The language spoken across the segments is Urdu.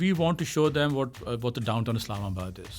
We want to show them what the downtown Islamabad is.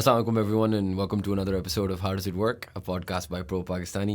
Assalamualaikum everyone and welcome to another episode of How Does It Work, a podcast by Pro Pakistani.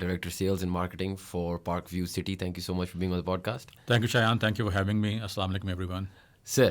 Director Sales and Marketing for Parkview City. Thank you so much for being on the podcast. Thank you Shayan, thank you for having me. Assalamu alaikum everyone. Sir,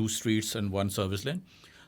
2 streets and 1 service lane.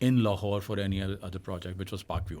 in Lahore for any other project, which was Parkview.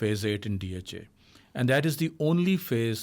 phase 8 in DHA. And that is the only phase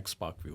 ex Parkview,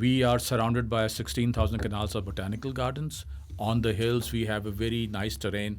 We are surrounded by 16,000 canals of botanical gardens. On the hills we have a very nice terrain.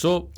So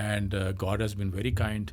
and God has been very kind.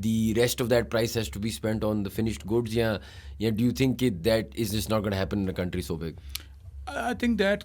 the rest of that price has to be spent on the finished goods, yeah, do you think that is just not going to happen in a country so big? I think that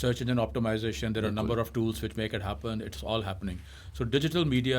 Search engine optimization, there are a number of tools which make it happen. It's all happening. So digital media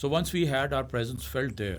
So once we had our presence felt there,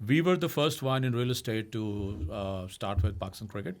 we were the first one in real estate to start with Pakistan cricket.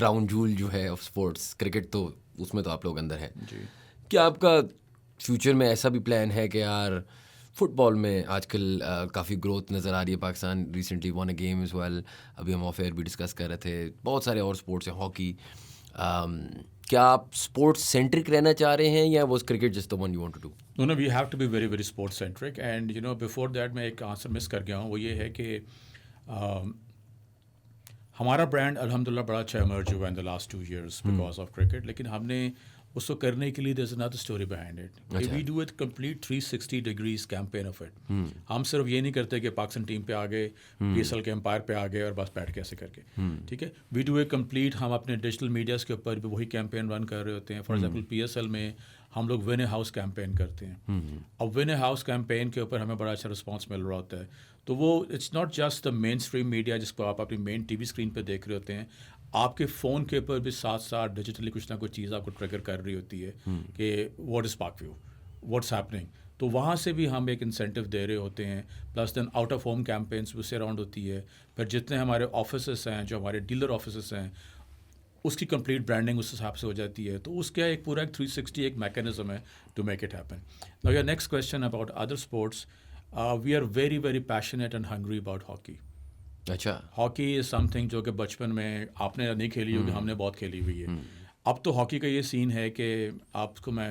Crown جول جو ہے آف اسپورٹس کرکٹ، تو اس میں تو آپ لوگ اندر ہیں. جی. کیا آپ کا فیوچر میں ایسا بھی پلان ہے کہ یار فٹ بال میں آج کل کافی گروتھ نظر آ رہی ہے، Pakistan recently won a game as well, ابھی ہم آف ایئر بھی ڈسکس کر رہے تھے، بہت سارے اور اسپورٹس ہیں، ہاکی. کیا آپ اسپورٹس سینٹرک رہنا چاہ رہے ہیں یا was cricket just the one you want to do? No, we have to be very, very sports centric. And before that میں ایک آنسر مس کر گیا ہوں. وہ یہ ہے کہ ہمارا برانڈ الحمدللہ بڑا اچھا ایمرج ہوا in the last 2 years because of cricket. لیکن ہم نے اس کو کرنے کے لیے there is another story behind it. We do it complete 360 degrees campaign of it. ہم صرف یہ نہیں کرتے کہ پاکستان ٹیم پہ آ گئے، پی ایس ایل کے امپائر پہ آ گئے اور بس بیٹھ کے ایسے کر کے، ٹھیک ہے. We do a complete. ہم اپنے ڈیجیٹل میڈیاز کے اوپر بھی وہی کیمپین رن کر رہے ہوتے ہیں. For example P S L میں ہم لوگ ون اے ہاؤس کیمپین کرتے ہیں. اب ون اے ہاؤس کیمپین کے اوپر ہمیں بڑا اچھا رسپانس مل رہا ہوتا ہے. تو وہ it's not just the mainstream media جس کو آپ اپنی مین ٹی وی اسکرین پہ دیکھ رہے ہوتے ہیں. آپ کے فون کے اوپر بھی ساتھ ساتھ ڈیجیٹلی کچھ نہ کچھ چیز آپ کو ٹریگر کر رہی ہوتی ہے کہ what is Park View, what's happening. تو وہاں سے بھی ہم ایک انسینٹیو دے رہے ہوتے ہیں. Plus then out of home campaigns بھی اس سے اراؤنڈ ہوتی ہے. پھر جتنے ہمارے آفیسز ہیں، جو ہمارے ڈیلر آفیسز ہیں، اس کی کمپلیٹ برانڈنگ اس حساب سے ہو جاتی ہے. تو اس کا ایک پورا ایک 360 ایک میکینزم ہے to make it happen. Now your next question about other sports. We are very very passionate and hungry about hockey. اچھا. ہاکی از سم تھنگ جو کہ بچپن میں آپ نے نہیں کھیلی ہوگی، ہم نے بہت کھیلی ہوئی ہے. اب تو ہاکی کا یہ سین ہے کہ آپ کو میں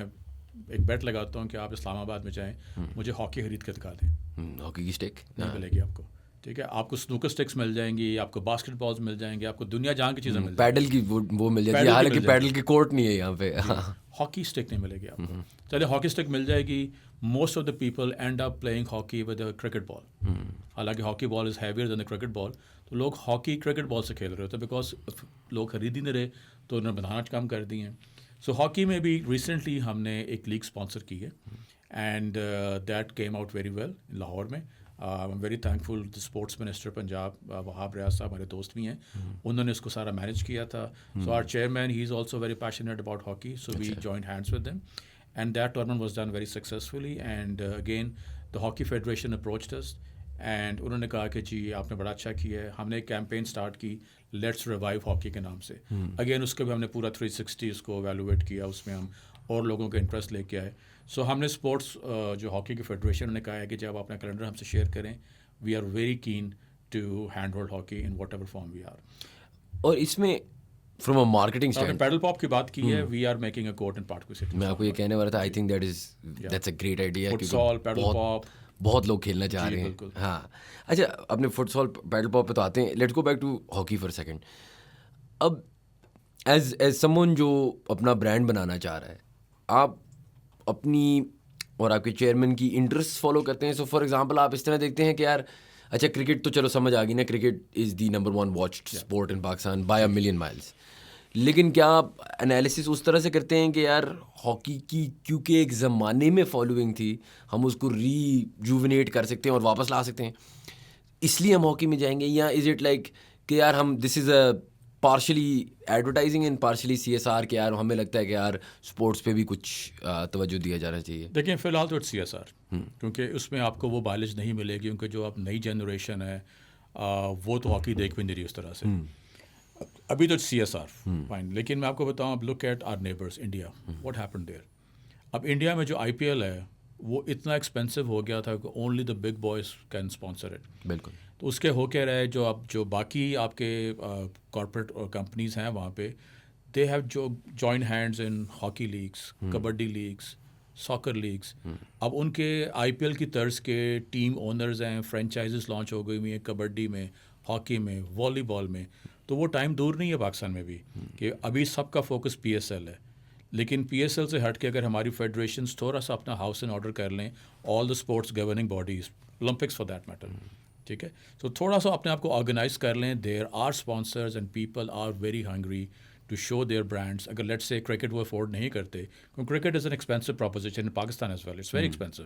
ایک بیٹ لگاتا ہوں کہ آپ اسلام آباد میں جائیں، مجھے ہاکی خرید کے دکھا دیں. ہاکی کی اسٹک نہیں ملے گی آپ کو، ٹھیک ہے. آپ کو سنوکر اسٹکس مل جائیں گی، آپ کو باسکٹ بالز مل جائیں گے، آپ کو دنیا جہاں کی چیزیں مل جائیں گی. پیڈل کی وہ مل جاتی ہے، حالانکہ پیڈل کی کورٹ نہیں ہے یہاں پہ. ہاکی اسٹک نہیں ملے گی آپ کو. چلے ہاکی اسٹک مل جائے گی. Most of the people end up playing hockey with a cricket ball. حالانکہ ہاکی بال از ہیویئر دین اے کرکٹ بال. تو لوگ ہاکی کرکٹ بال سے کھیل رہے ہوتے ہیں بیکاز لوگ خرید ہی نہیں رہے، تو انہوں نے بنانا کم کر دی ہیں. سو ہاکی میں بھی ریسنٹلی ہم نے ایک لیگ اسپانسر کی ہے and that came out very well Lahore میں. I am very thankful sports minister Punjab Wahab Riaz sahib ہمارے دوست بھی ہیں، انہوں نے اس کو سارا مینیج کیا تھا. So our chairman he is also very passionate about hockey. So we joined hands with them and that tournament was done very successfully. And again the hockey federation approached us and انہوں نے کہا کہ جی آپ نے بڑا اچھا کیا ہے. ہم نے ایک کیمپین اسٹارٹ کی لیٹس ریوائیو ہاکی کے نام سے. اگین اس کے بھی ہم نے پورا 360 اس کو ایویلویٹ کیا. اس میں ہم اور لوگوں کا انٹرسٹ لے کے آئے. سو ہم نے اسپورٹس جو ہاکی کی فیڈریشن نے کہا ہے کہ جب آپ اپنا کیلنڈر ہم سے شیئر کریں، we are very keen to hand hold hockey in whatever form we are. اور اس میں فرام اے مارکیٹنگ آپ نے پیڈل پاپ کی بات کی ہے، we are making a court in park view city. میں آپ کو یہ کہنے والا تھا، I think that's a great idea. Futsal, padel pop بہت لوگ کھیلنا چاہ رہے ہیں. ہاں اچھا، اپنے فٹ سال پیڈل پاپ پہ تو آتے ہیں. Let's go back to hockey for second. اب ایز سم ون جو اپنا برانڈ بنانا چاہ رہا ہے، آپ اپنی اور آپ کے چیئرمین کی انٹرسٹ فالو کرتے ہیں. سو فار ایگزامپل آپ اس طرح دیکھتے ہیں کہ یار اچھا کرکٹ تو چلو سمجھ آ گئی نا، cricket is the number 1 watched sport in Pakistan by a million miles. لیکن کیا آپ انالیسس اس طرح سے کرتے ہیں کہ یار ہاکی کی کیونکہ ایک زمانے میں فالوئنگ تھی، ہم اس کو ریجوونیٹ کر سکتے ہیں اور واپس لا سکتے ہیں، اس لیے ہم ہاکی میں جائیں گے؟ یا از اٹ لائک کہ یار ہم this is a partially advertising and partially C S R, کہ یار ہمیں لگتا ہے کہ یار اسپورٹس پہ بھی کچھ توجہ دیا جانا چاہیے؟ دیکھیں فی الحال تو اٹس سی ایس آر، کیونکہ اس میں آپ کو وہ مائلیج نہیں ملے گی، کیونکہ جو اب نئی جنریشن ہے وہ تو ہاکی دیکھ بھی نہیں رہی اس طرح سے. ابھی تو سی ایس آر فائن. لیکن میں آپ کو بتاؤں، اب look at our neighbours India, what happen there. اب انڈیا میں جو آئی پی ایل ہے وہ اتنا ایکسپینسو ہو گیا تھا کہ only the big boys can sponsor it. بالکل. تو اس کے ہو کے رہے جو باقی آپ کے کارپوریٹ کمپنیز ہیں وہاں پہ، دے ہیو جو جوائن ہینڈز ان hockey legs, kabaddi legs, ساکر legs. اب ان کے آئی پی ایل کی طرز کے ٹیم اونرز ہیں، فرینچائزز لانچ ہو گئی ہوئی ہیں کبڈی میں، ہاکی میں، والی بال میں. تو وہ ٹائم دور نہیں ہے پاکستان میں بھی کہ ابھی سب کا فوکس پی ایس ایل ہے. لیکن پی ایس ایل سے ہٹ کے اگر ہماری فیڈریشنز تھوڑا سا اپنا ہاؤس ان آرڈر کر لیں، all the sports governing bodies, Olympics for that matter, ٹھیک ہے، تو تھوڑا سا اپنے آپ کو آرگنائز کر لیں. There are sponsors and people are very hungry to show their brands. اگر لیٹس سے کرکٹ وہ افورڈ نہیں کرتے، کیونکہ cricket is an expensive proposition in Pakistan as well, it's very expensive,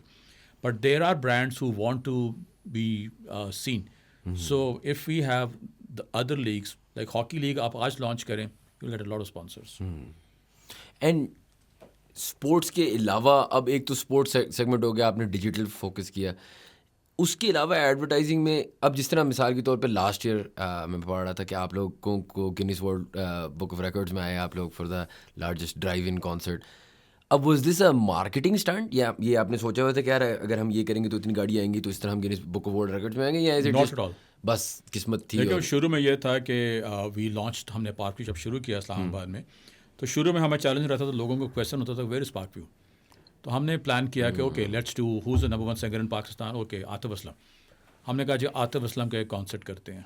but there are brands who want to be seen. So if we have the other leagues like hockey league آپ آج لانچ کریں، you get a lot of sponsors. And sports کے علاوہ اب ایک تو اسپورٹس سیگمنٹ ہو گیا، آپ نے ڈیجیٹل فوکس کیا. اس کے علاوہ ایڈورٹائزنگ میں اب جس طرح مثال کے طور پہ لاسٹ ایئر میں پڑھ رہا تھا کہ آپ لوگوں کو Guinness world book of records میں آئے آپ لوگ for the largest drive in concert. اب was this a marketing stunt یا یہ آپ نے سوچا ہوا تھا کہ یار اگر ہم یہ کریں گے تو اتنی گاڑیاں آئیں گی تو اس طرح ہم Guinness Book of World records میں آئیں گے, یا Not at all. بس قسمت تھی؟ دیکھو شروع میں یہ تھا کہ وی لانچ, ہم نے پارک ویو جب شروع کیا اسلام آباد میں, تو شروع میں ہمیں چیلنج رہتا تھا, لوگوں کو کویشچن ہوتا تھا ویئر از پارک ویو. تو ہم نے پلان کیا کہ okay let's do whose the number 1 singer in Pakistan, okay Atif Aslam. ہم نے کہا جی عاطف اسلم کا ایک کانسرٹ کرتے ہیں.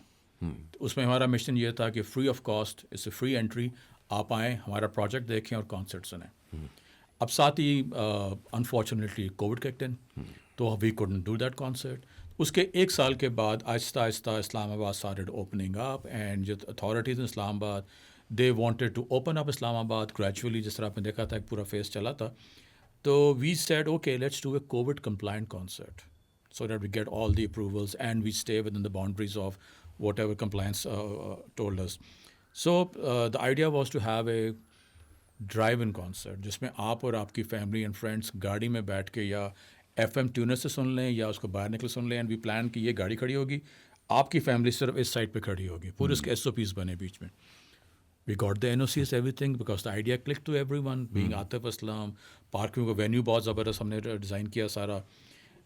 اس میں ہمارا مشن یہ تھا کہ فری آف کاسٹ, اس سے فری انٹری, آپ آئیں ہمارا پروجیکٹ دیکھیں اور کانسرٹ سنیں. اب ساتھ ہی انفارچونیٹلی کووڈ کیکڈ ان, تو we couldn't do that concert. اس کے 1 سال کے بعد آہستہ آہستہ Islamabad started opening up, and جو authorities in Islamabad they wanted to open up Islamabad gradually, جس طرح آپ نے دیکھا تھا ایک پورا فیز چلا تھا. تو we said okay let's do a COVID compliant concert so that we get all the approvals and we stay within the boundaries of whatever compliance told us. So the idea was to have a drive-in concert جس میں آپ اور آپ کی فیملی اینڈ فرینڈس گاڑی میں بیٹھ کے یا ایف ایم ٹیونر سے سن لیں یا اس کو باہر نکل سن لیں. اینڈ وی پلان کہ یہ گاڑی کھڑی ہوگی, آپ کی فیملی صرف اس سائڈ پہ کھڑی ہوگی, پورے اس کے ایس او پیز بنے بیچ میں. We got the NOCs, everything, because the idea clicked to everyone, being Atif Aslam, Parkview کا venue بہت زبردست ہم نے ڈیزائن کیا سارا.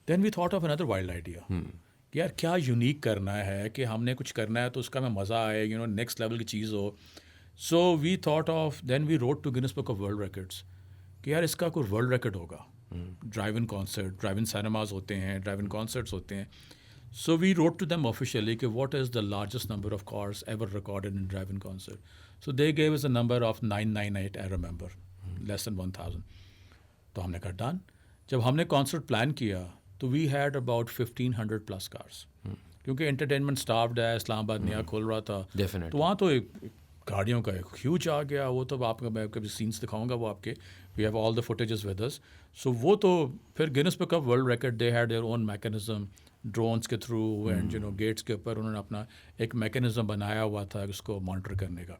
Then we thought of another wild idea. کہ یار کیا یونیک کرنا ہے کہ ہم نے کچھ کرنا ہے تو اس کا ہمیں مزہ آئے, یو نو نیکسٹ لیول کی چیز ہو. So we thought of, then we wrote to Guinness book of world records کہ یار اس کا کوئی ورلڈ ریکارڈ ہوگا. Drive in concert, drive in cinemas ہوتے ہیں, ڈرائیو ان کانسرٹس ہوتے ہیں. So we wrote to them officially کہ what is the largest number of cars ever recorded in drive in concert. So they gave us a number of 998, I remember, لیس دین 1000. تو ہم نے کہا ڈن. جب ہم نے کانسرٹ پلان کیا تو وی ہیڈ اباؤٹ 1500+ کارس, کیونکہ انٹرٹینمنٹ اسٹافڈ ہے, اسلام آباد نیا کھول رہا تھا, تو وہاں تو ایک گاڑیوں کا ایک ہیوج آ گیا. وہ تو آپ کو میں کبھی سینس دکھاؤں گا, وہ آپ کے we have all the footages with us. So وہ تو پھر Guinness book of world record they had their own mechanism, drones کے through and you know gates کے اوپر انہوں نے اپنا ایک میکینزم بنایا ہوا تھا اس کو مانیٹر کرنے کا.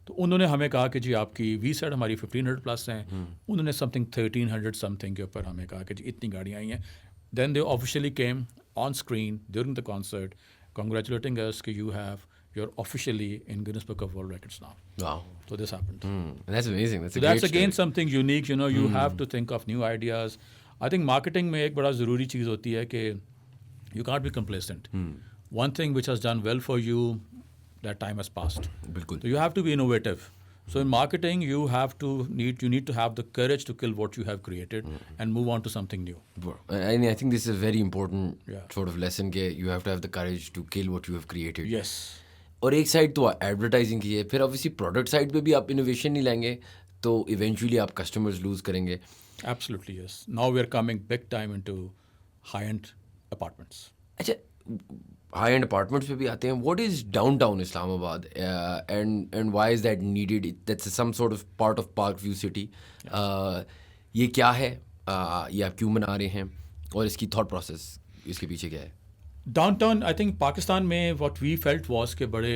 تو انہوں نے ہمیں کہا کہ جی آپ کی وی سیڈ ہماری 1500+ ہیں, انہوں نے سم تھنگ 1300 سم تھنگ کے اوپر ہمیں کہا کہ جی اتنی گاڑیاں آئی ہیں. Then they officially came on screen during the concert congratulating us that you're officially in Guinness Book of World Records now. Wow. So this happened. That's amazing. That's so a that's great again story. something unique, you know, you have to think of new ideas. I think marketing میں ایک بڑا ضروری چیز ہوتی ہے کہ you can't be complacent. One thing which has done well for you, that time has passed. بالکل. So you have to be innovative. So in marketing, you need to have the courage to kill what you have created and move on to something new. And I think this is a very important sort of lesson کہ you have to have the courage to kill what you have created. Yes. اور ایک سائڈ تو ایڈورٹائزنگ کی ہے, پھر obviously پروڈکٹ سائڈ پہ بھی آپ انوویشن نہیں لائیں گے تو ایونچولی آپ کسٹمرز لوز کریں گے. Absolutely, yes. Now we are coming big time into high-end apartments. اچھا, ہائی اینڈ اپارٹمنٹس پہ بھی آتے ہیں. What is downtown Islamabad and why is that needed? That's some sort of part of Park View City. یہ کیا ہے, یہ آپ کیوں بنا رہے ہیں, اور اس کی تھاٹ پروسیس اس کے پیچھے کیا ہے؟ Down town I think Pakistan میں واٹ وی فیلٹ واز کہ بڑے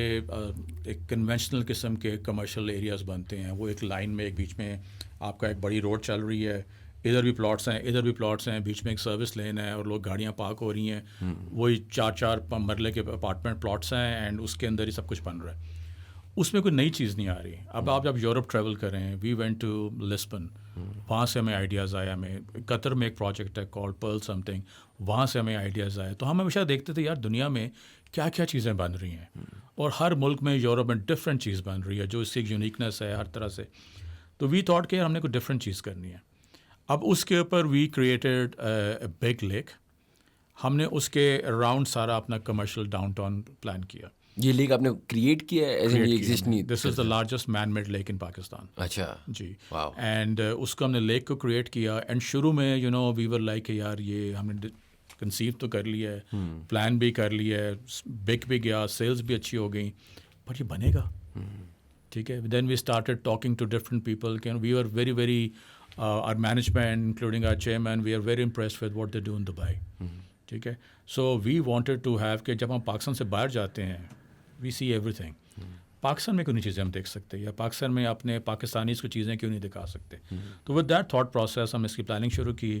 ایک کنونشنل قسم کے کمرشل ایریاز بنتے ہیں. وہ ایک لائن میں ایک بیچ میں آپ کا ایک بڑی روڈ چل رہی ہے, ادھر بھی پلاٹس ہیں, ادھر بھی پلاٹس ہیں, بیچ میں ایک سروس لین ہے اور لوگ گاڑیاں پارک ہو رہی ہیں. وہی 4 مرلے کے اپارٹمنٹ پلاٹس ہیں اینڈ اس کے اندر ہی سب کچھ بن رہا ہے. اس میں کوئی نئی چیز نہیں آ رہی. اب آپ جب یورپ ٹریول کریں, وی وینٹ ٹو لسبن, وہاں سے ہمیں آئیڈیاز آئے. ہمیں قطر میں ایک پروجیکٹ ہے کال پرل سم تھنگ, وہاں سے ہمیں آئیڈیاز آئے. تو ہم ہمیشہ دیکھتے تھے یار دنیا میں کیا کیا چیزیں بن رہی ہیں, اور ہر ملک میں یورپ میں ڈفرینٹ چیز بن رہی ہے جو اس کی ایک یونیکنیس ہے ہر طرح سے. تو وی تھاٹ کہ ہم نے کوئی ڈفرینٹ چیز کرنی ہے. اب اس کے اوپر we created a big lake. ہم نے اس کے اراؤنڈ سارا اپنا کمرشل ڈاؤن ٹاؤن پلان کیا. یہ لیک آپ نے کریٹ کیا ہے؟ ایگزسٹ نہیں. This is the largest man made lake in Pakistan. اچھا جی. واو. اینڈ اس کو ہم نے لیک کو کریٹ کیا. اینڈ شروع میں you know we were like کہ یار یہ ہم نے کنسیو تو کر لیا ہے, پلان بھی کر لیا ہے, بک بھی گیا, سیلس بھی اچھی ہو گئیں, بٹ یہ بنے گا. ٹھیک ہے. Then we started talking to different people. We are very very our management, including our chairman, we are very impressed with what they do in Dubai. ٹھیک ہے. So we wanted to have کہ جب ہم پاکستان سے باہر جاتے ہیں we see everything. پاکستان میں کیوں نہیں چیزیں ہم دیکھ سکتے, یا پاکستان میں اپنے پاکستانیز کو چیزیں کیوں نہیں دکھا سکتے. تو with that thought process ہم اس کی پلاننگ شروع کی.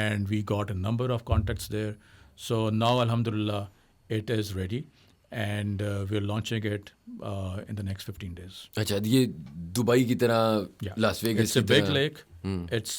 and we got a number of contacts there. So now alhamdulillah it is ready, and we're launching it in the next 15 days. اچھا یہ دبئی کی طرح لاس Vegas It's a big lake. It's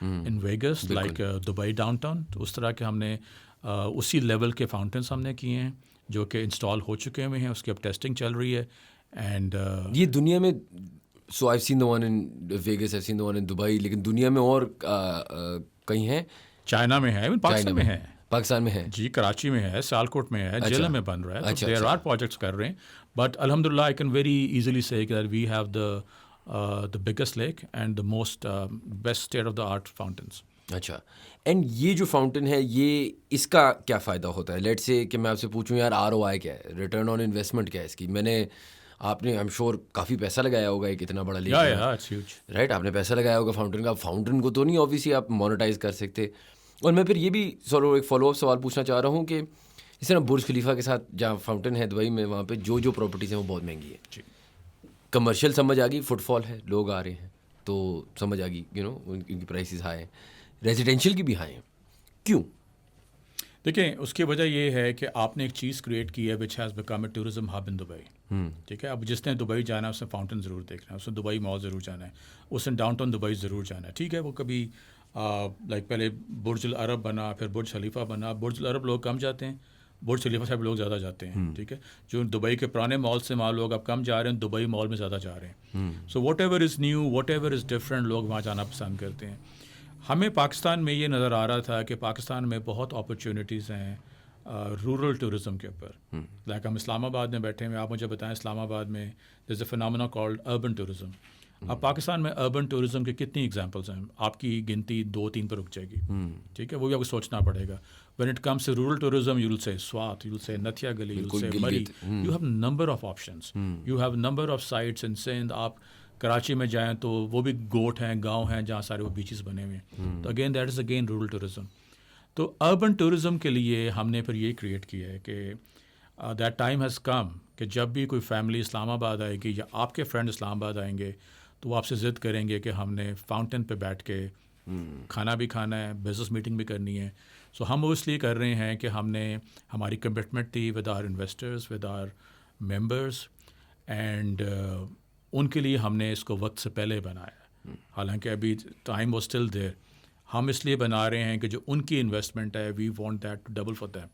in Vegas, like Dubai downtown. تو اس طرح کے ہم نے اسی لیول کے فاؤنٹینس ہم نے کیے ہیں جو کہ انسٹال ہو چکے ہوئے ہیں. اس کی اب ٹیسٹنگ چل رہی ہے. اینڈ یہ دنیا میں so I seen the one in Vegas, I seen the one in Dubai, لیکن دنیا میں اور کہیں ہیں؟ چائنا میں ہے، ایون پاکستان میں ہے، پاکستان میں ہے جی، کراچی میں ہے، سیالکوٹ میں ہے، جیلم میں بن رہا ہے. دیر آر پروجیکٹس کر رہے ہیں، بٹ الحمد للہ I can very easily say that we have the biggest lake and the most best state of the art fountains. اچھا، اینڈ یہ جو فاؤنٹین ہے یہ اس کا کیا فائدہ ہوتا ہے؟ لیٹ سے کہ میں آپ سے پوچھوں یار ROI کیا ہے، ریٹرن آن انویسٹمنٹ کیا ہے اس کی؟ آپ نے آئی ایم شیور کافی پیسہ لگایا ہوگا ایک اتنا بڑا لیک، رائٹ؟ آپ نے پیسہ لگایا ہوگا فاؤنٹین کا. فاؤنٹین کو تو نہیں آبویسلی آپ مونیٹائز کر سکتے. اور میں پھر یہ بھی ایک فالو اپ سوال پوچھنا چاہ رہا ہوں کہ اس طرح برج خلیفہ کے ساتھ جہاں فاؤنٹین ہے دبئی میں، وہاں پہ جو پراپرٹیز ہیں وہ بہت مہنگی ہے. جی، کمرشل سمجھ آ گئی، فٹ فال ہے، لوگ آ رہے ہیں تو سمجھ آ گئی، ان کی پرائسز ہائی ہیں. ریزیڈینشیل کی بھی ہائی ہیں، کیوں؟ دیکھیں اس کی وجہ یہ ہے کہ آپ نے ایک چیز کریٹ کی ہے which has become a tourism hub in Dubai. ٹھیک ہے، اب جس نے دبئی جانا ہے اس نے فاؤنٹین ضرور دیکھنا ہے، اس نے دبئی مال ضرور جانا ہے، اس نے ڈاؤن ٹاؤن دبئی ضرور جانا ہے. ٹھیک ہے، وہ کبھی لائک پہلے برج العرب بنا، پھر برج خلیفہ بنا. برج العرب لوگ کم جاتے ہیں، برج خلیفہ صاحب لوگ زیادہ جاتے ہیں. ٹھیک ہے، جو دبئی کے پرانے مال سے وہاں لوگ اب کم جا رہے ہیں، دبئی مال میں زیادہ جا رہے ہیں. So what ever is new, what ever is different, لوگ وہاں جانا پسند کرتے ہیں. ہمیں پاکستان میں یہ نظر آ رہا تھا کہ پاکستان میں بہت اپرچونیٹیز ہیں رورل ٹورزم کے اوپر. لائک ہم اسلام آباد میں بیٹھے ہوئے، آپ مجھے بتائیں اسلام آباد میں دیر is a phenomena called urban tourism. اب پاکستان میں اربن ٹورزم کی کتنی ایگزامپلس ہیں؟ آپ کی گنتی 2-3 پر رک جائے گی. ٹھیک ہے، وہ بھی آپ کو سوچنا پڑے گا. When it comes to rural tourism you will say Swat, you will سے نتھیا گلی، you will say Murree. You have number of options, you have number of sites in Sindh. آپ کراچی میں جائیں تو وہ بھی گوٹ ہیں، گاؤں ہیں جہاں سارے وہ بیچز بنے ہوئے ہیں. تو again that is again rural tourism. تو اربن ٹورزم کے لیے ہم نے پھر یہ کریٹ کیا ہے کہ دیٹ ٹائم ہیز کم کہ جب بھی کوئی فیملی اسلام آباد آئے گی یا آپ کے فرینڈ اسلام آباد آئیں گے تو وہ آپ سے ضد کریں گے کہ ہم نے فاؤنٹین پہ بیٹھ کے کھانا بھی کھانا ہے، بزنس میٹنگ بھی کرنی ہے. سو ہم وہ اس لیے کر رہے ہیں کہ ہم نے ہماری کمٹمنٹ تھی with our investors, with our members, and ان کے لیے ہم نے اس کو وقت سے پہلے بنایا. حالانکہ ابھی ٹائم واز اسٹل دیر. ہم اس لیے بنا رہے ہیں کہ جو ان کی انویسٹمنٹ ہے we want that to double for them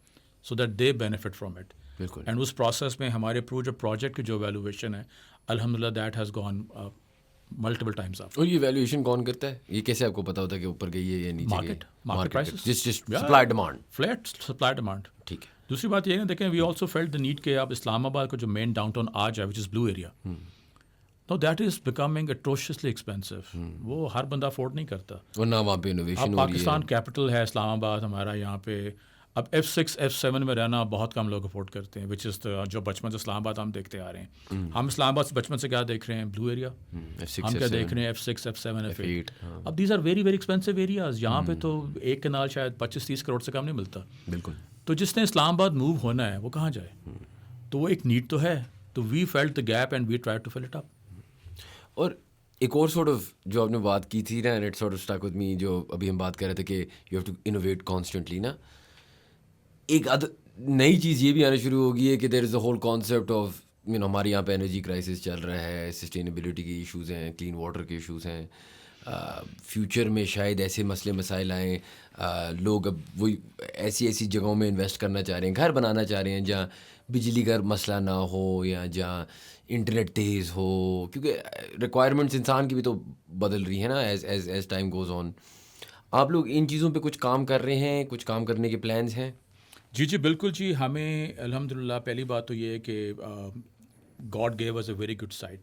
so that they benefit from it. بالکل. اینڈ اس پروسیس میں ہمارے جو پروجیکٹ کی جو ویلویشن ہے الحمد للہ that has gone multiple times up. اور یہ ویلویشن کون کرتا ہے؟ یہ کیسے آپ کو پتا ہوتا ہے کہ اوپر گئی ہے یا نیچے گئی؟ مارکیٹ پرائسز، جس supply demand, flat supply demand. ٹھیک ہے. دوسری بات یہ ہے دیکھیں we also felt the need کہ آپ اسلام آباد کا جو مین ڈاؤن ٹاؤن آج ہے which is blue area, now that is becoming atrociously expensive. وہ ہر بندہ افورڈ نہیں کرتا. اور نہ وہاں پہ انوویشن ہو رہی ہے. پاکستان کیپٹل ہے اسلام آباد ہمارا، یہاں پہ اب F6 F7 میں رہنا بہت کم لوگ افورڈ کرتے ہیں، وچ از جو بچپن سے اسلام آباد ہم دیکھتے آ رہے ہیں. ہم اسلام آباد سے بچپن سے کیا دیکھ رہے ہیں؟ بلو ایریا. ہم کیا دیکھ رہے ہیں؟ F6 F7 F8. اب these are very very expensive areas. یہاں پہ تو ایک کنال شاید 25-30 کروڑ سے کم نہیں ملتا. بالکل. تو جس نے اسلام آباد موو ہونا ہے وہ کہاں جائے؟ تو وہ ایک نیڈ تو ہے. تو we felt the gap and we try to fill it up. اور ایک اور سارٹ آف جو آپ نے بات کی تھی نا، it sort of stuck with me, جو ابھی ہم بات کر رہے تھے کہ you have to innovate constantly نا. ایک نئی چیز یہ بھی آنا شروع ہو گئی ہے کہ دیر is a whole concept of ہمارے یہاں پہ انرجی کرائسس چل رہا ہے، سسٹینیبلٹی کے ایشوز ہیں، کلین واٹر کے ایشوز ہیں. فیوچر میں شاید ایسے مسئلے مسائل آئیں، لوگ اب وہی ایسی جگہوں میں انویسٹ کرنا چاہ رہے ہیں، گھر بنانا چاہ رہے ہیں جہاں بجلی کا مسئلہ نہ ہو یا جہاں انٹرنیٹ تیز ہو، کیونکہ ریکوائرمنٹس انسان کی بھی تو بدل رہی ہے نا ایز ٹائم گوز آن. آپ لوگ ان چیزوں پہ کچھ کام کر رہے ہیں، کچھ کام کرنے کے پلانس ہیں؟ جی بالکل جی. ہمیں الحمد للہ پہلی بات تو یہ ہے کہ God gave us a very good site.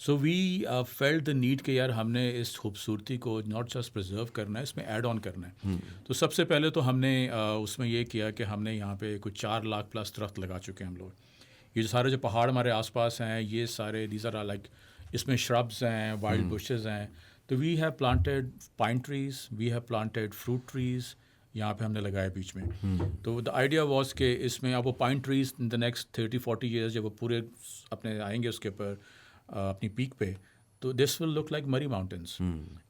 So we felt the need کہ یار ہم نے اس خوبصورتی کو ناٹ جسٹ پرزرو کرنا ہے، اس میں ایڈ آن کرنا ہے. تو سب سے پہلے تو ہم نے اس میں یہ کیا کہ ہم نے یہاں پہ کچھ 4 لاکھ پلس درخت لگا چکے ہیں ہم لوگ. یہ جو سارے جو پہاڑ ہمارے آس پاس ہیں یہ سارے دیز آر لائک، اس میں شربز ہیں، وائلڈ بشز ہیں. تو we have planted pine trees, we have planted fruit trees, یہاں پہ ہم نے لگایا بیچ میں. تو دا آئیڈیا واز کہ اس میں اب وہ pine trees in the next 30-40 years جب وہ پورے اپنے آئیں گے اس کے اوپر اپنی پیک پہ, تو دس ول لک لائک مری ماؤنٹینس.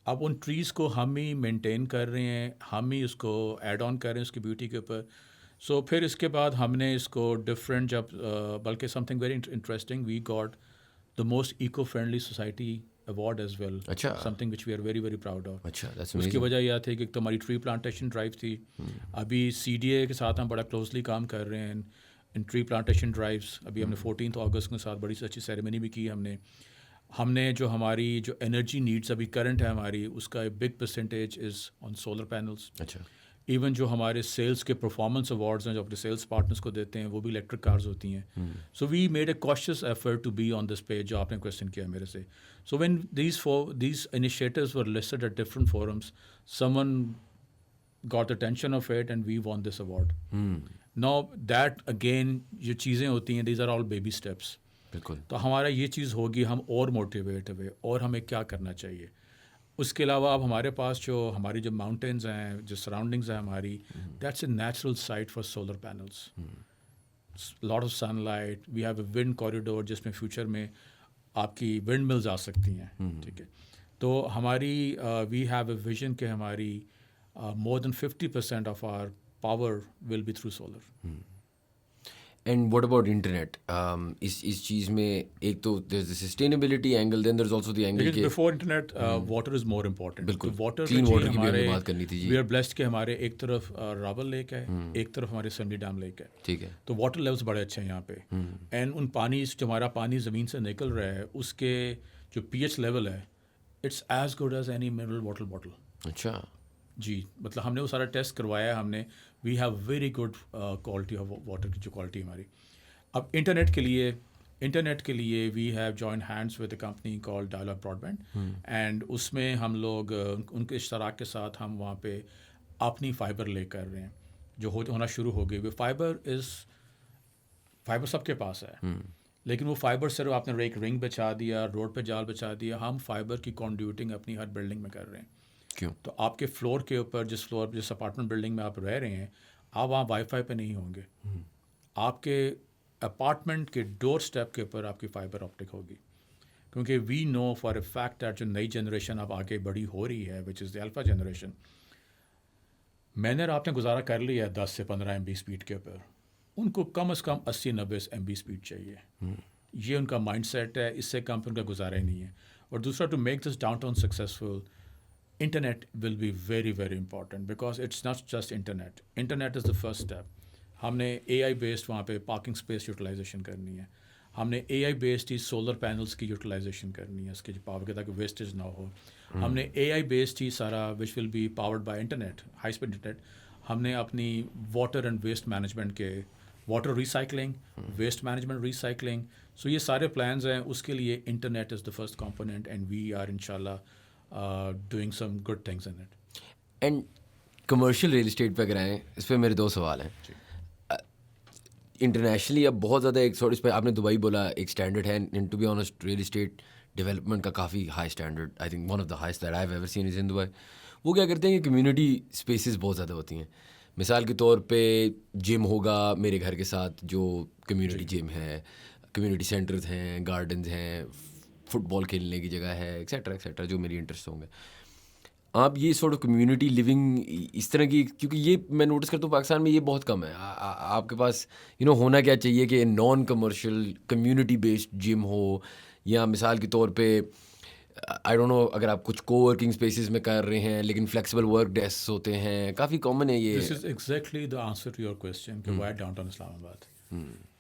اب ان ٹریز کو ہم ہی مینٹین کر رہے ہیں, ہم ہی اس کو ایڈ آن کر رہے ہیں اس کی بیوٹی کے اوپر. سو پھر اس کے بعد ہم نے اس کو ڈفرینٹ جب بلکہ something very interesting, we got the most eco friendly society award as well. اچھا, something which we are very very proud of. اچھا, اس کی وجہ یہ تھی کہ ایک تو ہماری ٹری پلانٹیشن ڈرائیو تھی. ابھی CDA کے ساتھ ہم بڑا کلوزلی کام کر رہے ہیں ان ٹری پلانٹیشن ڈرائیوس. ابھی ہم نے 14 اگست کے ساتھ بڑی سی اچھی سیریمنی بھی کی. ہم نے جو ہماری جو انرجی نیڈس ابھی کرنٹ ہے ہماری, اس کا بگ پرسنٹیج از آن سولر پینلس. اچھا, ایون جو ہمارے سیلس کے پرفارمنس ایوارڈز ہیں جو اپنے سیلس پارٹنرس کو دیتے ہیں وہ بھی الیکٹرک کارز ہوتی ہیں. So we made a conscious effort to be on this page, جو آپ نے کویشچن کیا میرے سے. So when these initiatives were listed at different forums, someone got the attention of it and we won this award. Now that again جو چیزیں ہوتی ہیں, these are all baby steps. بالکل. تو ہمارا یہ چیز ہوگی, ہم اور موٹیویٹ ہوئے اور ہمیں کیا کرنا چاہیے. اس کے علاوہ اب ہمارے پاس جو ہماری جو ماؤنٹینز ہیں, جو سراؤنڈنگز ہیں ہماری, that's a natural site for solar panels. Lot of sunlight. We have a wind corridor جس میں فیوچر میں آپ کی ونڈ ملز آ سکتی ہیں. ٹھیک ہے, تو ہماری وی ہیو اے ویژن کہ ہماری more than 50% of our power will be through solar. And what about internet? اس چیز میں ایک تو there is a sustainability angle, then there is also the angle کہ before internet water is more important. بالکل, واٹر کلین واٹر کی بھی بات کرنی تھی. وی آر بلیسڈ کہ ہمارے ایک طرف راول لیک ہے, ایک طرف ہمارے سنڈی ڈیم لیک ہے. ٹھیک ہے, تو واٹر لیولس بڑے اچھے ہیں یہاں پہ. اینڈ ان پانی جو ہمارا پانی زمین سے نکل رہا ہے, اس کے جو pH لیول ہے, it's as good as any mineral water bottle. اچھا جی, مطلب ہم نے وہ سارا ٹیسٹ کروایا ہم نے. We have very good quality of water کی جو کوالٹی ہماری. اب انٹرنیٹ کے لیے we have join hands with a company call Dialog broadband, and اس میں ہم لوگ ان کے اشتراک کے ساتھ ہم وہاں پہ اپنی فائبر لے کر رہے ہیں جو ہونا شروع ہو گئی. فائبر سب کے پاس ہے, لیکن وہ فائبر صرف آپ نے ایک رنگ بچھا دیا, روڈ پہ جال بچھا دیا. ہم فائبر کی کانڈیوٹنگ اپنی ہر بلڈنگ میں کر رہے ہیں. کیوں؟ تو آپ کے فلور کے اوپر جس اپارٹمنٹ بلڈنگ میں آپ رہ رہے ہیں, آپ وہاں وائی فائی پہ نہیں ہوں گے. آپ کے اپارٹمنٹ کے ڈور اسٹیپ کے اوپر آپ کی فائبر آپٹک ہوگی, کیونکہ وی نو فار اے فیکٹ دیٹ جو نئی جنریشن اب آگے بڑی ہو رہی ہے, which is the alpha generation. میں نے آپ نے گزارا کر لیا ہے 10 سے 15 MB اسپیڈ کے اوپر, ان کو کم از کم 80-90 MB اسپیڈ چاہیے. یہ ان کا مائنڈ سیٹ ہے, اس سے کم پہ ان کا گزارا ہی نہیں ہے. اور دوسرا, to make this downtown successful, internet will be very very important, because it's not just internet is the first step. ہم نے AI بیسڈ وہاں پہ پارکنگ اسپیس یوٹیلائزیشن کرنی ہے. ہم نے AI بیسڈ ہی سولر پینلس کی یوٹیلائزیشن کرنی ہے, اس کے جو پاور کے, تاکہ ویسٹیج نہ ہو. ہم نے AI بیسڈ ہی سارا which will be powered by internet, high speed internet. ہم نے اپنی واٹر اینڈ ویسٹ مینجمنٹ کے water recycling, waste management recycling, so یہ سارے پلانز ہیں. اس کے لیے internet is the first component, and we are انشاءاللہ doing some good things in it. And commercial real estate پہ اگر آئیں, اس پہ میرے 2 سوال ہیں. انٹرنیشنلی اب بہت زیادہ ایک اس پہ آپ نے دبئی بولا ایک اسٹینڈرڈ ہے, and to be honest real estate development کا کافی high standard, I think one of the highest that I have ever seen is in Dubai. وہ کیا کرتے ہیں کہ کمیونٹی اسپیسیز بہت زیادہ ہوتی ہیں. مثال کے طور پہ جم ہوگا میرے گھر کے ساتھ, جو کمیونٹی جم ہے, کمیونٹی سینٹرز ہیں, گارڈنز ہیں, فٹ بال کھیلنے کی جگہ ہے, ایکسیٹرا ایکسیٹرا, جو میری انٹرسٹ ہوں گے. آپ یہ سارٹ آف کمیونٹی لیونگ اس طرح کی, کیونکہ یہ میں نوٹس کرتا ہوں پاکستان میں یہ بہت کم ہے. آپ کے پاس ہونا کیا چاہیے کہ نان کمرشل کمیونٹی بیسڈ جم ہو, یا مثال کے طور پہ آئی ڈونٹ نو اگر آپ کچھ کو ورکنگ اسپیسیز میں کر رہے ہیں لیکن فلیکسیبل ورک ڈیسک ہوتے ہیں, کافی کامن ہے یہ. This is exactly the answer to your question کہ why downtown Islamabad.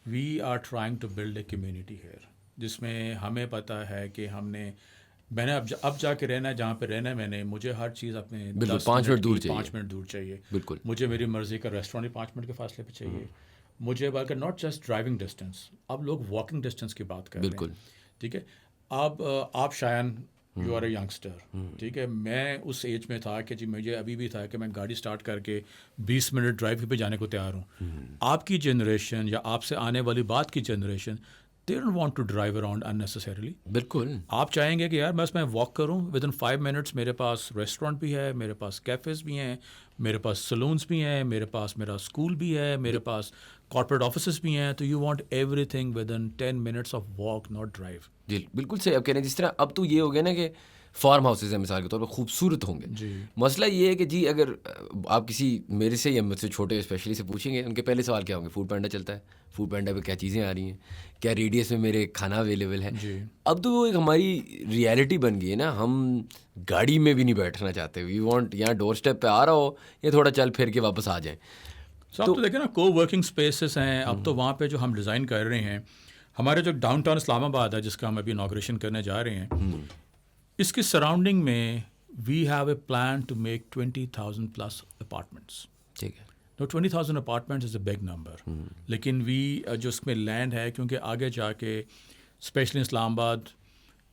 We are trying to build a community here, جس میں ہمیں پتہ ہے کہ میں نے اب جا کے رہنا ہے جہاں پہ رہنا ہے, میں نے مجھے ہر چیز اپنے 5 منٹ دور چاہیے. بالکل, مجھے میری مرضی کا ریسٹورینٹ 5 منٹ کے فاصلے پہ چاہیے. مجھے بلکہ ناٹ جسٹ ڈرائیونگ ڈسٹینس, اب لوگ واکنگ ڈسٹینس کی بات کر رہے ہیں. بالکل ٹھیک ہے. اب آپ شایان یو آر اے ینگسٹر, ٹھیک ہے, میں اس ایج میں تھا کہ جی مجھے ابھی بھی تھا کہ میں گاڑی اسٹارٹ کر کے 20 منٹ ڈرائیو پہ جانے کو تیار ہوں. آپ کی جنریشن یا آپ سے آنے والی بات کی generation, they don't want to drive around unnecessarily. بالکل آپ چاہیں گے کہ یار بس میں واک کروں ود ان 5 منٹس میرے پاس ریسٹورینٹ بھی ہے, میرے پاس کیفیز بھی ہیں, میرے پاس سلونس بھی ہیں, میرے پاس میرا اسکول بھی ہے, میرے پاس کارپوریٹ آفیسز بھی ہیں. تو you want everything within 10 minutes of walk, not drive. جی بالکل صحیح آپ کہہ رہے ہیں. جس طرح اب تو یہ ہو گیا نا کہ فارم ہاؤسز ہیں مثال کے طور پر, خوبصورت ہوں گے. جی مسئلہ یہ ہے کہ جی اگر آپ کسی میرے سے یا مجھ سے چھوٹے اسپیشلی سے پوچھیں گے, ان کے پہلے سوال کیا ہوں گے, فوڈ پینڈا چلتا ہے, فوڈ پینڈا پہ کیا چیزیں آ رہی ہیں, کیا ریڈیس میں میرے کھانا اویلیبل ہے. جی اب تو وہ ایک ہماری ریالٹی بن گئی ہے نا, ہم گاڑی میں بھی نہیں بیٹھنا چاہتے. وی وانٹ یہاں ڈور اسٹیپ پہ آ رہا ہو یا تھوڑا چل پھر کے واپس آ جائیں. سو اب تو دیکھیں نا کو ورکنگ اسپیسز ہیں. اب تو وہاں پہ جو ہم ڈیزائن کر رہے ہیں, ہمارے جو ڈاؤن ٹاؤن اسلام آباد ہے جس کا ہم ابھی انوگریشن کرنے جا رہے ہیں, اس کی سراؤنڈنگ میں we have a plan to make 20,000 plus apartments. ٹھیک ہے, تو 20,000 apartments is a big number. لیکن جو اس میں لینڈ ہے, کیونکہ آگے جا کے اسپیشلی اسلام آباد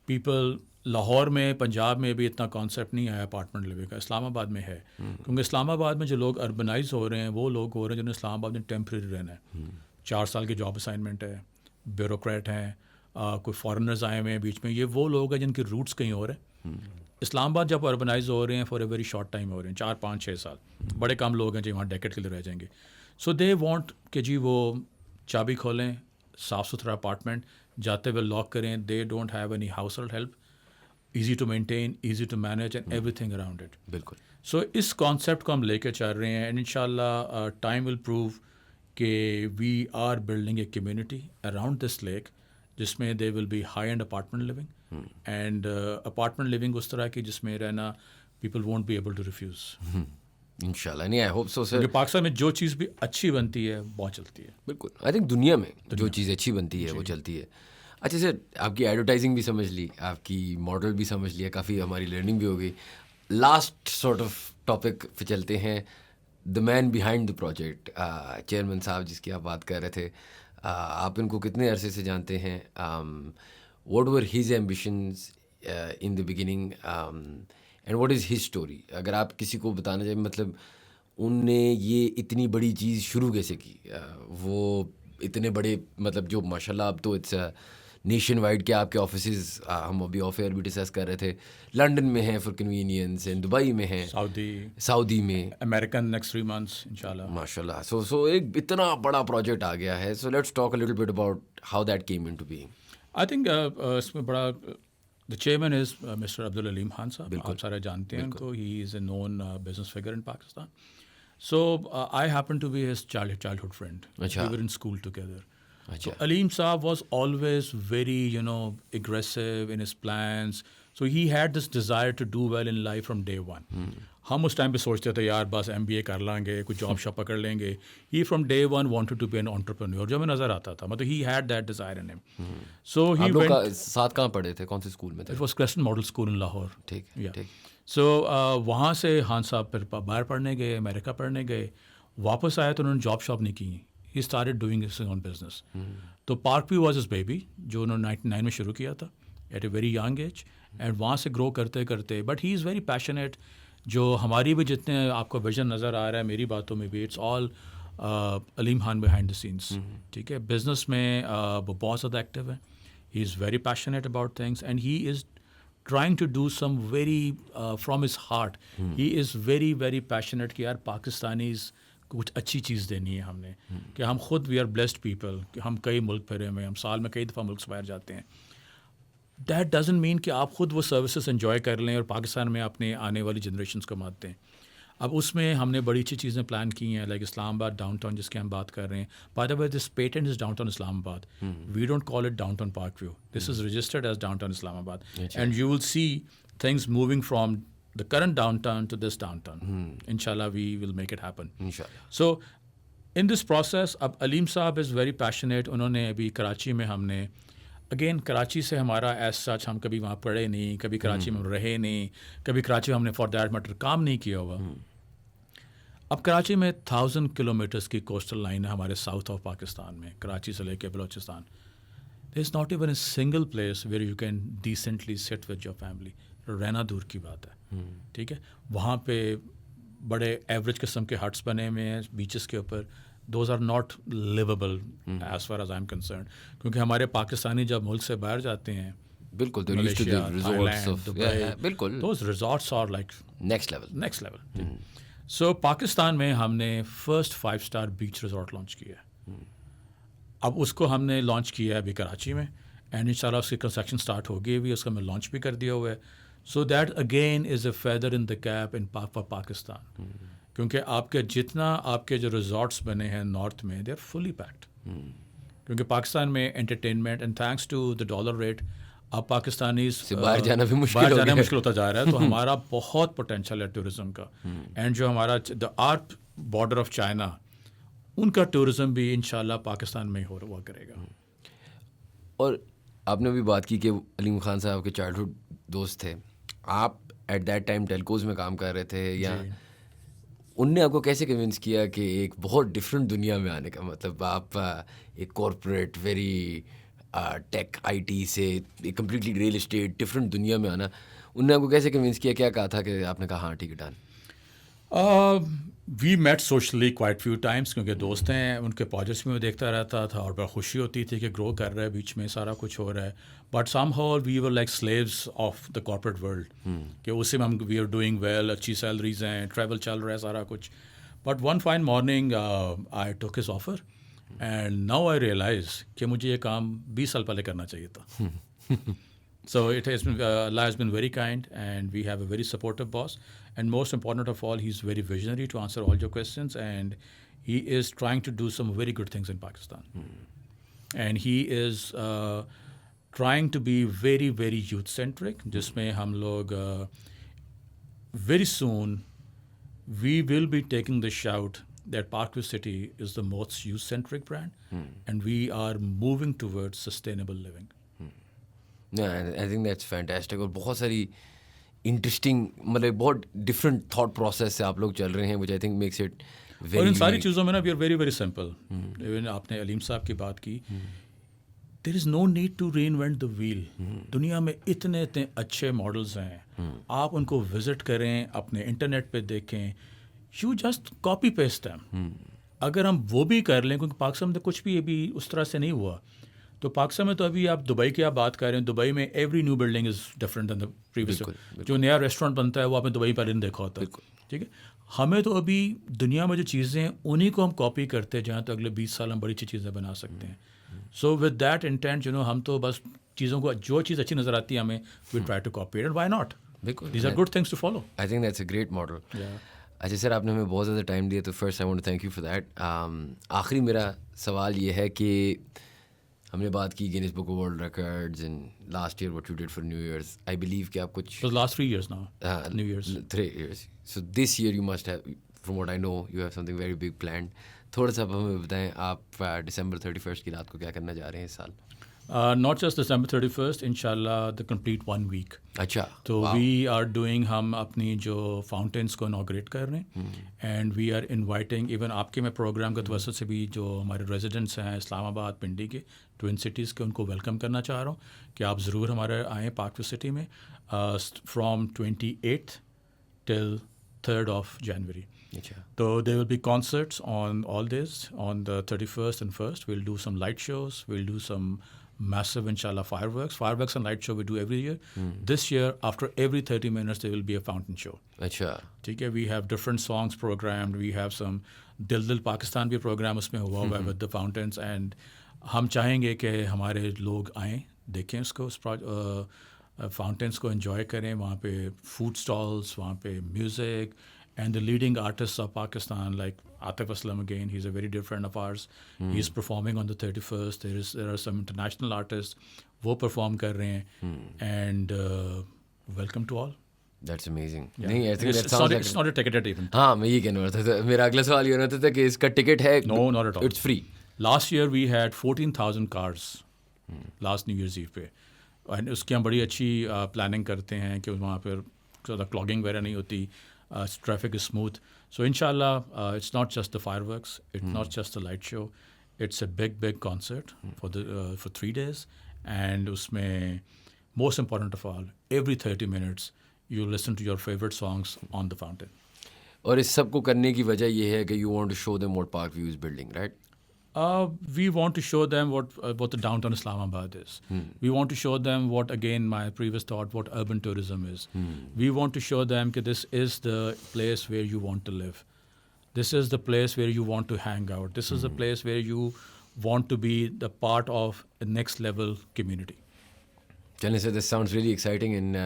پیپل, لاہور میں پنجاب میں بھی اتنا کانسیپٹ نہیں آیا اپارٹمنٹ لیونگ کا, اسلام آباد میں ہے. کیونکہ اسلام آباد میں جو لوگ اربنائز ہو رہے ہیں وہ لوگ ہو رہے ہیں جنہوں نے اسلام آباد میں ٹیمپریری رہنا ہے. 4 سال کی جاب اسائنمنٹ ہے, بیوروکریٹ ہیں, کوئی فارنرز آئے ہوئے ہیں بیچ میں. یہ وہ لوگ ہیں جن کے روٹس کہیں اور ہیں. اسلام آباد جب اربنائز ہو رہے ہیں for a very short time ہو رہے ہیں, 4, 5, 6 سال. بڑے کم لوگ ہیں جو وہاں ڈیکیڈ کے لیے رہ جائیں گے. سو دے وانٹ کہ جی وہ چابی کھولیں, صاف ستھرا اپارٹمنٹ, جاتے ہوئے لاک کریں. They don't have any household help, easy to maintain, easy to manage and everything around it. بالکل. سو اس کانسیپٹ کو ہم لے کے چل رہے ہیں, اینڈ ان شاء اللہ ٹائم ول پروو کہ we are building a community around this lake جس میں they will be high end apartment living, and apartment living اس طرح کی جس میں رہنا people won't be able to refuse. ان شاء اللہ. نہیں, آئی ہوپ سو سر. کیونکہ پاکستان میں جو چیز بھی اچھی بنتی ہے بہت چلتی ہے. بالکل, آئی تھنک دنیا میں جو چیز اچھی بنتی ہے وہ چلتی ہے. اچھا سر, آپ کی ایڈورٹائزنگ بھی سمجھ لی, آپ کی ماڈل بھی سمجھ لیا, کافی ہماری لرننگ بھی ہو گئی. لاسٹ سارٹ آف ٹاپک پہ چلتے ہیں, دا مین بیہائنڈ دا پروجیکٹ, چیئرمین صاحب جس کی آپ بات کر رہے تھے. آپ ان کو کتنے عرصے سے جانتے ہیں؟ What were has ambitions in the beginning and what is his story? اگر آپ کسی کو بتانا چاہیں, مطلب ان نے یہ اتنی بڑی چیز شروع کیسے کی, وہ اتنے بڑے, مطلب جو ماشاء اللہ اب تو اٹس نیشن وائڈ کے آپ کے آفیسز, ہم ابھی آف ایئر بھی ڈسکس کر رہے تھے, لنڈن میں ہیں فار کنوینئنس, اینڈ دبئی میں ہیں, سعودی میں, امریکن نیکسٹ 3 months انشاءاللہ. ماشاء اللہ. سو ایک اتنا بڑا پروجیکٹ آ گیا ہے. So let's talk a little bit about how that came into being. I think اس میں بڑا the chairman is mister Abdul Aleem Khan sahib. آپ سارے جانتے ہیں ان کو. He is a known business figure in Pakistan. So I happen to be his childhood friend. We were in school together. So Aleem Saab was always very, aggressive in his plans. So he had this desire to do well in life from day one. ہم اس ٹائم پہ سوچتے تھے یار بس MBA کر لیں گے, کوئی جاب شاپ پکڑ لیں گے. He from day one wanted to be an entrepreneur. جو ہمیں نظر آتا تھا, مطلب he had that desire in him. So he went. ساتھ کہاں پڑھے تھے, کون سے اسکول میں تھے؟ It was Crescent Model School in Lahore. ٹھیک ٹھیک. So وہاں سے خان صاحب پھر باہر پڑھنے گئے, امریکہ پڑھنے گئے, واپس آئے تو انہوں نے جاب شاپ نہیں کی. He started doing his own business. تو Parkview was his baby, جو انہوں نے 99 میں شروع کیا تھا at a very young age, and وہاں سے گرو کرتے کرتے, but he is very passionate. جو ہماری بھی جتنے آپ کو ویژن نظر آ رہا ہے میری باتوں میں بھی, it's all Aleem Khan behind the scenes. ٹھیک ہے, بزنس میں وہ بہت زیادہ ایکٹیو ہے. He is very passionate about things and he is trying to do some very from his heart. He is very very passionate کہ یار پاکستانیز کچھ اچھی چیز دینی ہے ہم نے, کہ ہم خود وی آر بلیسڈ پیپل, کہ ہم کئی ملک پھرے ہوئے ہیں, ہم سال میں کئی دفعہ ملک سے باہر جاتے ہیں. دیٹ ڈزنٹ مین کہ آپ خود وہ سروسز انجوائے کر لیں اور پاکستان میں اپنے آنے والی جنریشنس کو مانتے ہیں. اب اس میں ہم نے بڑی اچھی چیزیں پلان کی ہیں, لائک اسلام آباد ڈاؤن ٹاؤن جس کی ہم بات کر رہے ہیں. By the way this patent is downtown Islamabad. We don't call it downtown park view. This is registered as downtown Islamabad, and you will see things moving from the current downtown to this downtown. Inshallah we will make it happen. Inshallah. So in this process, اب علیم صاحب از ویری پیشنیٹ. انہوں نے ابھی کراچی میں, ہم نے اگین کراچی سے ہمارا ایز سچ ہم کبھی وہاں پڑھے نہیں, کبھی کراچی میں رہے نہیں, کبھی کراچی میں ہم نے فار دیٹ میٹر کام نہیں کیا ہوا. اب کراچی میں 1000 kilometers کی کوسٹل لائن ہے ہمارے ساؤتھ آف پاکستان میں, کراچی سے لے کے Balochistan. There is not even a single place where you can decently sit with your family. رہنا دور کی بات ہے. ٹھیک ہے, وہاں پہ بڑے ایوریج قسم کے ہٹس بنے ہوئے ہیں بیچز کے اوپر. those are not livable as far as I'm concerned. کیونکہ ہمارے پاکستانی جب ملک سے باہر جاتے ہیں بالکل بالکل those resorts are like next level. So Pakistan میں ہم نے فرسٹ 5-star بیچ ریزورٹ لانچ کیا ہے. اب اس کو ہم نے لانچ کیا ہے ابھی کراچی میں, اینڈ ان شاء اللہ اس کی کنسٹرکشن اسٹارٹ ہو گئی بھی, اس کا میں لانچ بھی کر دیا ہوا ہے. So that again is a feather in the keep in for Pakistan, کیونکہ آپ کے جتنا آپ کے جو ریزورٹس بنے ہیں نارتھ میں دے آر فلی پیکڈ, کیونکہ پاکستان میں entertainment and thanks to the dollar rate اب پاکستانیز باہر جانا بھی مشکل ہوتا جا رہا ہے. تو ہمارا بہت پوٹینشیل ہے ٹورزم کا, اینڈ جو ہمارا the art border of China in کا ٹورزم بھی انشاءاللہ پاکستان میں ہی ہوا کرے گا. اور آپ نے بھی بات کی کہ علیم خان صاحب کے چائلڈہڈ دوست تھے, آپ ایٹ دیٹ ٹائم ٹیلکوز میں کام کر رہے تھے, یا ان نے آپ کو کیسے کنونس کیا کہ ایک بہت ڈفرینٹ دنیا میں آنے کا, مطلب آپ ایک corporate very take I T سے ایک کمپلیٹلی ریئل اسٹیٹ ڈفرینٹ دنیا میں آنا, انہوں نے آپ کو کیسے کنونس کیا, کیا کہا تھا کہ آپ نے کہا ہاں ٹھیک ہے done? We met socially quite few times, کیونکہ دوست ہیں, ان کے پروجیکٹس میں دیکھتا رہتا تھا اور بڑا خوشی ہوتی تھی کہ گرو کر رہا ہے, بیچ میں سارا کچھ ہو رہا ہے. But somehow we were like slaves of the corporate world, کہ اسی میں ہم وی آر ڈوئنگ ویل, اچھی سیلریز ہیں, ٹریول چل رہا ہے سارا کچھ. But one fine morning I took his offer and now I realise کہ مجھے یہ کام 20 سال پہلے کرنا چاہیے تھا. So it has been, Allah has been very kind, and we have a very supportive boss. And most important of all, he's very visionary to answer all your questions, and he is trying to do some very good things in Pakistan. And he is trying to be very, very youth-centric, jisme hum log very soon we will be taking the shout that Parkview City is the most youth-centric brand, and we are moving towards sustainable living. I think that's fantastic. اور بہت ساری انٹرسٹنگ, مطلب بہت ڈفرینٹ تھاٹ پروسیس سے آپ لوگ چل رہے ہیں, which I think makes it very. اور ان ساری چیزوں میں نا we are very very simple. Even آپ نے علیم صاحب کی بات کی, there is no need to reinvent the wheel. دنیا میں اتنے اچھے ماڈلز ہیں, آپ ان کو وزٹ کریں, اپنے انٹرنیٹ پہ دیکھیں, you just copy paste them. اگر ہم وہ بھی کر لیں, کیونکہ پاکستان میں کچھ بھی ابھی اس طرح سے نہیں ہوا. تو پاکستان میں تو ابھی آپ دبئی کی آپ بات کر رہے ہیں, دبئی میں every new building is different than the previous. جو نیا ریسٹورینٹ بنتا ہے وہ آپ نے دبئی پہلے نہیں دیکھا ہوتا, ٹھیک ہے. ہمیں تو ابھی دنیا میں جو چیزیں ہیں انہیں کو ہم کاپی کرتے ہیں, جہاں تو اگلے 20 سال ہم بڑی اچھی چیزیں بنا سکتے ہیں. سو ود دیٹ انٹینٹ ہم تو بس چیزوں کو جو چیز اچھی نظر آتی ہے ہمیں we try to copy it, why not, these are good things to follow. I think that's a great model. اچھا سر, آپ نے ہمیں بہت زیادہ ٹائم دیا, تو first I want to thank you for that. آخری میرا سوال یہ ہے کہ ہم نے بات کی Guinness Book of World Records and last year what you did for New Years. I believe کہ آپ کچھ last 3 years now, New Year's. 3 years. So this year you must have, from what I know, you have something very big planned. تھوڑا سا ہمیں بتائیں, آپ ڈسمبر 31 کی رات کو کیا کرنا چاہ رہے ہیں اس سال؟ Not just December 31st, inshallah the complete 1 week. اچھا, تو وی آر ڈوئنگ, ہم اپنی جو فاؤنٹینس کو انوگریٹ کر رہے ہیں, and we are inviting even آپ کے میں پروگرام کے توسط سے بھی جو ہمارے ریزیڈنٹس ہیں اسلام آباد, پنڈی کے, ٹوئن سٹیز کے, ان کو ویلکم کرنا چاہ رہا ہوں کہ آپ ضرور ہمارے آئیں پارکویو سٹی میں from 28th till 3rd of January. So there will be concerts on all days. On the 31st and 1st, we'll do some light shows. We'll do some massive, inshallah, fireworks and light show we do every year. This year, after every 30 minutes, there will be a fountain show. Achha. ٹھیک ہے, we have different songs programmed. We have some Dil Pakistan بھی program اس میں ہوا ہوا ہے with the fountains, and ہم چاہیں گے کہ ہمارے لوگ آئیں, دیکھیں اس کو, اس فاؤنٹینس کو انجوائے کریں. وہاں پہ فوڈ اسٹالس, وہاں پہ music, and the leading artists of Pakistan like Atif Aslam, again, he's a very dear friend of ours. He's performing on the 31st. There are some international artists, وہ perform کر رہے ہیں, and welcome to all. That's amazing. نہیں, I think it's not a ticketed event. ہاں, میں یہ کہنا رہا تھا, میرا اگلا سوال یہ رہتا تھا کہ اس کا ٹکٹ ہے؟ No, not at all. It's free. Last year we had 14,000 cars last New Year's Eve پہ, اینڈ اس کی ہم بڑی اچھی پلاننگ کرتے ہیں کہ وہاں پہ زیادہ کلاگنگ وغیرہ نہیں ہوتی, traffic is smooth. So inshallah, it's not just the fireworks, it's not just the light show, it's a big concert for 3 days, and usme most important of all, every 30 minutes you listen to your favorite songs on the fountain. اور اس سب کو کرنے کی وجہ یہ ہے کہ you want to show them what Park View is building, right? We want to show them what the downtown Islamabad is. We want to show them what, again, my previous thought, what urban tourism is. We want to show them that this is the place where you want to live. This is the place where you want to hang out. This is the place where you want to be the part of the next level community. چلیں sir, this sounds really exciting, and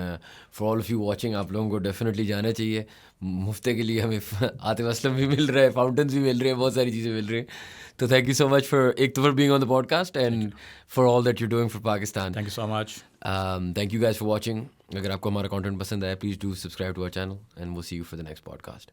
for all of you watching, آپ لوگوں کو ڈیفینیٹلی جانا چاہیے. مفتے کے لیے ہمیں عاطف اسلم بھی مل رہا ہے, فاؤنٹنس بھی مل رہے ہیں, بہت ساری چیزیں مل رہی ہیں. تو thank you so much for ایک تو for being on the podcast and for all that you doing for Pakistan. Thank you so much. Thank you guys for watching. اگر آپ کو ہمارا کانٹینٹ پسند آیا, please do subscribe to our channel and we'll see you for the next podcast.